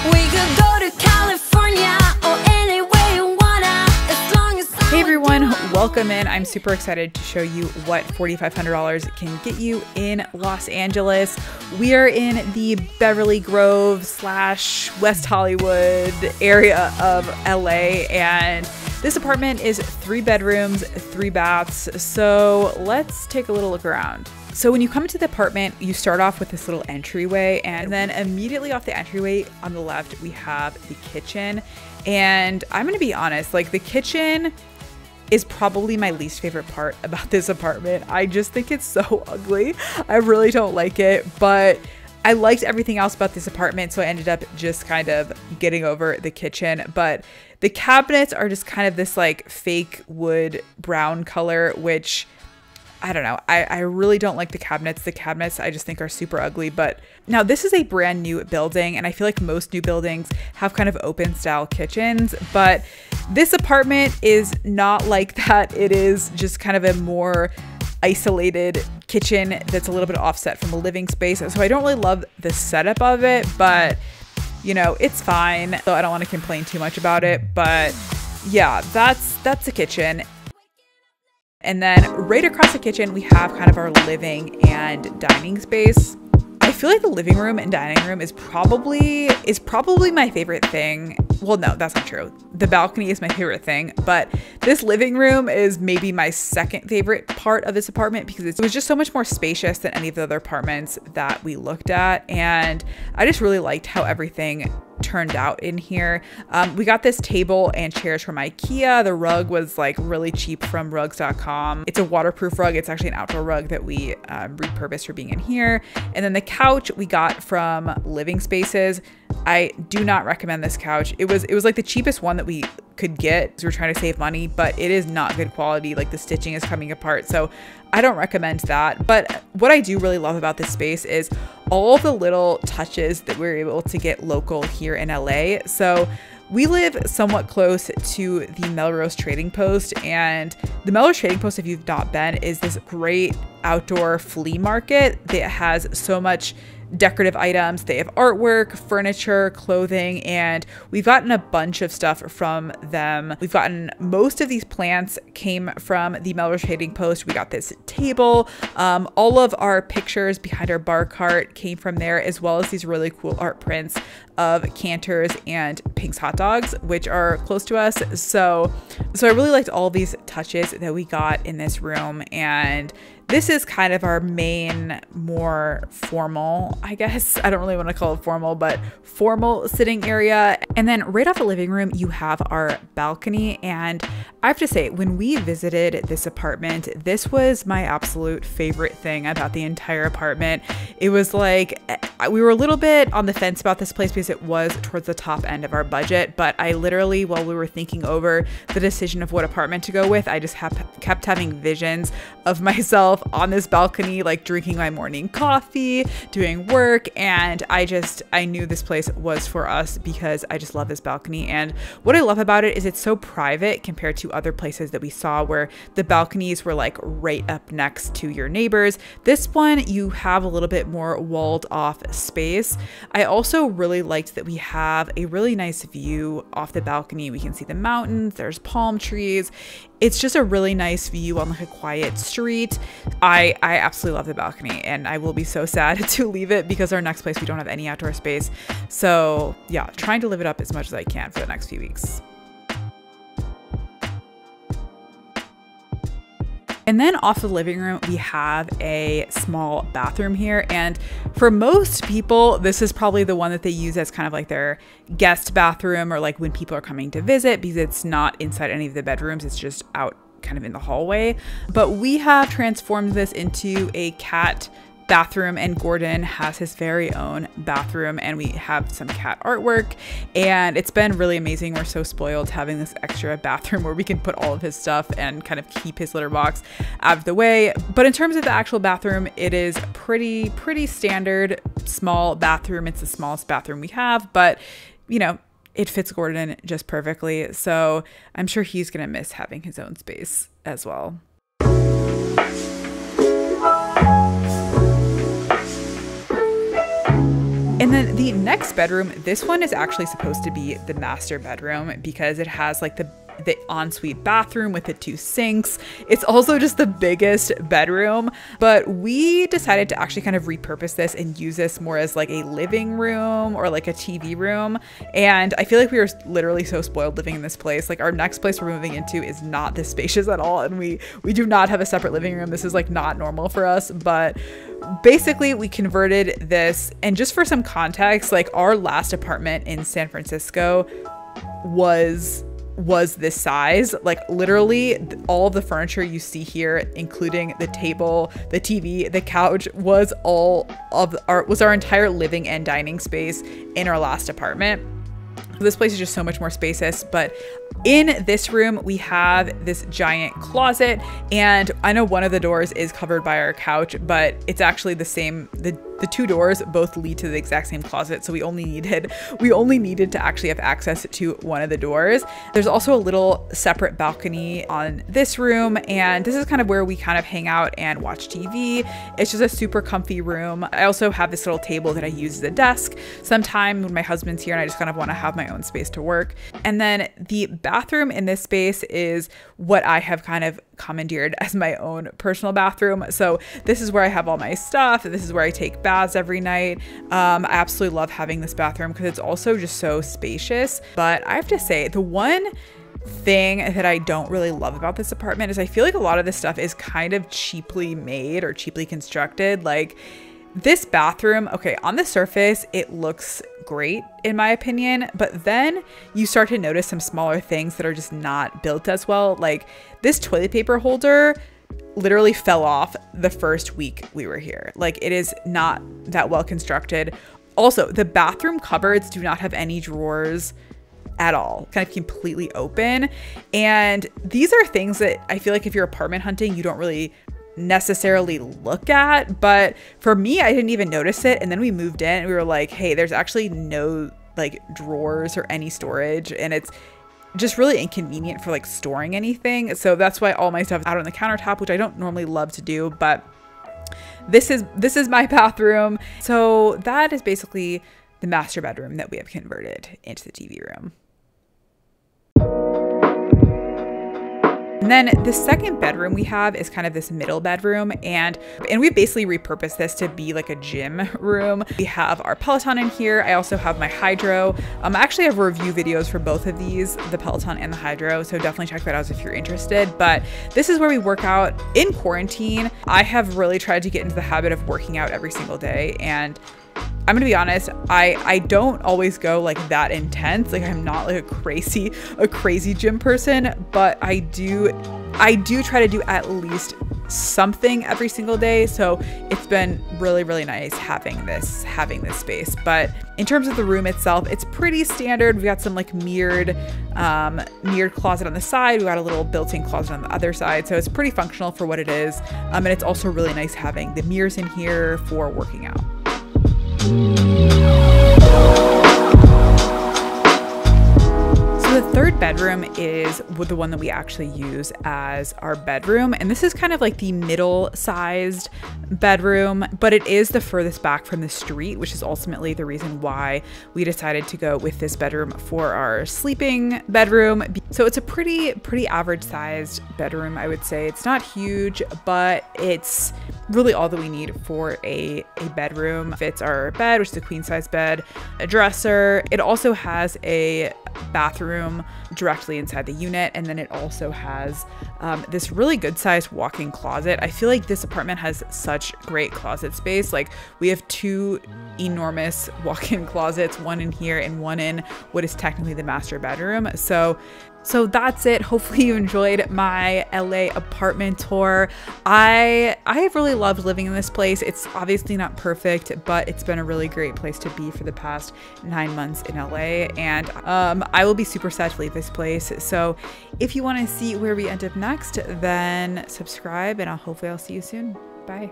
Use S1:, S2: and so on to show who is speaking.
S1: We could go to California or anywhere you wanna, as long as
S2: Hey everyone, welcome in. I'm super excited to show you what $4,500 can get you in Los Angeles. We are in the Beverly Grove / West Hollywood area of LA, and this apartment is 3 bedrooms, 3 baths. So let's take a little look around. So when you come into the apartment, you start off with this little entryway, and then immediately off the entryway on the left, we have the kitchen. And I'm gonna be honest, like, the kitchen is probably my least favorite part about this apartment. I just think it's so ugly. I really don't like it, but I liked everything else about this apartment, so I ended up just kind of getting over the kitchen. But the cabinets are just kind of this like fake wood brown color, which I don't know. I really don't like the cabinets. The cabinets I just think are super ugly. But now this is a brand new building, and I feel like most new buildings have kind of open style kitchens, but this apartment is not like that. It is just kind of a more isolated kitchen that's a little bit offset from a living space. So I don't really love the setup of it, but you know, it's fine. So I don't want to complain too much about it, but yeah, that's the kitchen. And then right across the kitchen, we have kind of our living and dining space. I feel like the living room and dining room is probably my favorite thing. Well, no, that's not true. The balcony is my favorite thing, but this living room is maybe my second favorite part of this apartment because it was just so much more spacious than any of the other apartments that we looked at. And I just really liked how everything turned out in here. We got this table and chairs from IKEA. The rug was like really cheap from rugs.com. It's a waterproof rug. It's actually an outdoor rug that we repurposed for being in here. And then the couch we got from Living Spaces. I do not recommend this couch. It was like the cheapest one that we could get because we were trying to save money, but it is not good quality. Like the stitching is coming apart. So I don't recommend that. But what I do really love about this space is all of the little touches that we're able to get local here in LA. So we live somewhat close to the Melrose Trading Post, and the Melrose Trading Post, if you've not been, is this great outdoor flea market that has so much decorative items. They have artwork, furniture, clothing, and we've gotten a bunch of stuff from them. We've gotten most of these plants came from the Melrose Trading Post. We got this table. All of our pictures behind our bar cart came from there, as well as these really cool art prints of Cantor's and Pink's hot dogs, which are close to us. So I really liked all these touches that we got in this room, and this is kind of our main, more formal, I guess. I don't really want to call it formal, but formal sitting area. And then right off the living room, you have our balcony. And I have to say, when we visited this apartment, this was my absolute favorite thing about the entire apartment. It was like, we were a little bit on the fence about this place because it was towards the top end of our budget. But I literally, while we were thinking over the decision of what apartment to go with, I just kept having visions of myself on this balcony, like drinking my morning coffee, doing work, and I knew this place was for us because I just love this balcony. And what I love about it is it's so private compared to other places that we saw where the balconies were like right up next to your neighbors. This one, you have a little bit more walled off space. I also really liked that we have a really nice view off the balcony. We can see the mountains, there's palm trees. It's just a really nice view on like a quiet street. I absolutely love the balcony, and I will be so sad to leave it because our next place, we don't have any outdoor space. So yeah, trying to live it up as much as I can for the next few weeks. And then off the living room, we have a small bathroom here. And for most people, this is probably the one that they use as kind of like their guest bathroom, or like when people are coming to visit, because it's not inside any of the bedrooms. It's just out kind of in the hallway. But we have transformed this into a cat bathroom, and Gordon has his very own bathroom, and we have some cat artwork, and it's been really amazing. We're so spoiled having this extra bathroom where we can put all of his stuff and kind of keep his litter box out of the way. But in terms of the actual bathroom, it is pretty standard small bathroom. It's the smallest bathroom we have, but you know, it fits Gordon just perfectly. So I'm sure he's gonna miss having his own space as well. And then the next bedroom, this one is actually supposed to be the master bedroom because it has like the ensuite bathroom with the 2 sinks. It's also just the biggest bedroom, but we decided to actually kind of repurpose this and use this more as like a living room or like a TV room. And I feel like we are literally so spoiled living in this place. Like our next place we're moving into is not this spacious at all. And we do not have a separate living room. This is like not normal for us, but basically we converted this. And just for some context, like our last apartment in San Francisco was this size. Like literally all of the furniture you see here, including the table, the TV, the couch, was our entire living and dining space in our last apartment. This place is just so much more spacious. But in this room, we have this giant closet, and I know one of the doors is covered by our couch, but it's actually the same. The 2 doors both lead to the exact same closet, so we only needed to actually have access to one of the doors. There's also a little separate balcony on this room, and this is kind of where we kind of hang out and watch TV. It's just a super comfy room. I also have this little table that I use as a desk sometime when my husband's here and I just kind of want to have my own space to work. And then the bathroom in this space is what I have kind of commandeered as my own personal bathroom. So this is where I have all my stuff. This is where I take baths every night. I absolutely love having this bathroom because it's also just so spacious. But I have to say, the one thing that I don't really love about this apartment is I feel like a lot of this stuff is kind of cheaply made or cheaply constructed. Like this bathroom, okay, on the surface, it looks great in my opinion, but then you start to notice some smaller things that are just not built as well. Like this toilet paper holder literally fell off the first week we were here. Like it is not that well constructed. Also, the bathroom cupboards do not have any drawers at all, kind of completely open. And these are things that I feel like if you're apartment hunting, you don't really necessarily look at, but for me, I didn't even notice it. And then we moved in and we were like, hey, there's actually no like drawers or any storage, and it's just really inconvenient for like storing anything. So that's why all my stuff is out on the countertop, which I don't normally love to do, but this is my bathroom. So that is basically the master bedroom that we have converted into the TV room. And then the second bedroom we have is kind of this middle bedroom, and we basically repurposed this to be like a gym room. We have our Peloton in here. I also have my Hydro. I actually have review videos for both of these, the Peloton and the Hydro, so definitely check that out if you're interested. But this is where we work out in quarantine. I have really tried to get into the habit of working out every single day, and I'm gonna be honest, I don't always go like that intense. Like I'm not like a crazy gym person, but I do try to do at least something every single day. So it's been really, really nice having this space. But in terms of the room itself, it's pretty standard. We got some like mirrored closet on the side. We got a little built-in closet on the other side. So it's pretty functional for what it is. And it's also really nice having the mirrors in here for working out. So the third bedroom is the one that we actually use as our bedroom, and this is kind of like the middle-sized bedroom, but it is the furthest back from the street, which is ultimately the reason why we decided to go with this bedroom for our sleeping bedroom. So it's a pretty average-sized bedroom, I would say. It's not huge, but it's really all that we need for a bedroom. It's our bed, which is a queen-size bed, a dresser. It also has a bathroom directly inside the unit, and then it also has this really good sized walk-in closet. I feel like this apartment has such great closet space. Like we have 2 enormous walk-in closets, one in here and one in what is technically the master bedroom. So that's it. Hopefully you enjoyed my LA apartment tour. I have really loved living in this place. It's obviously not perfect, but it's been a really great place to be for the past 9 months in LA. And I will be super sad to leave this place. So if you want to see where we end up next, then subscribe, and hopefully I'll see you soon. Bye.